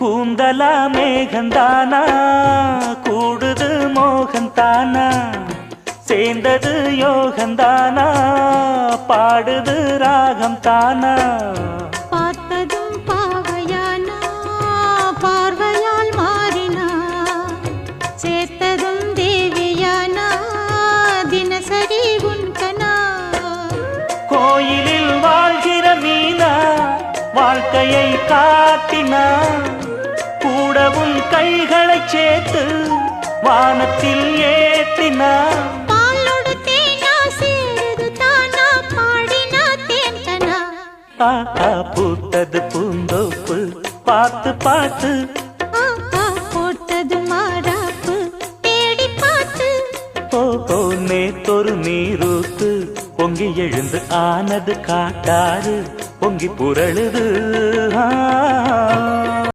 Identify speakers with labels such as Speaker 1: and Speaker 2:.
Speaker 1: கூந்தலா மேகந்தானா கூடுது மோகந்தானா சேர்ந்தது யோகந்தானா பாடுது ராகம் தானா
Speaker 2: பார்த்ததும் பாவையானா பார்வையால் மாறினா சேர்த்ததும் தேவியானா தினசரி உன்கனா
Speaker 1: கோயிலில் வாழ்கிற மீனா வாழ்க்கையை காட்டினா கூடவும் கைகளை சேர்த்து வானத்தில் ஏற்றினா
Speaker 2: பாலோடு தேனா சேருது தானா பாடினா தேன்கனா
Speaker 1: பூத்தது பூந்தோப்பு பார்த்து பார்த்து
Speaker 2: போட்டது மாறாப்பு தேடி பார்த்து
Speaker 1: ஓ நேத்தொரு நீரூத்து பொங்கி எழுந்து ஆனது காட்டாறு பொங்கி புரளுது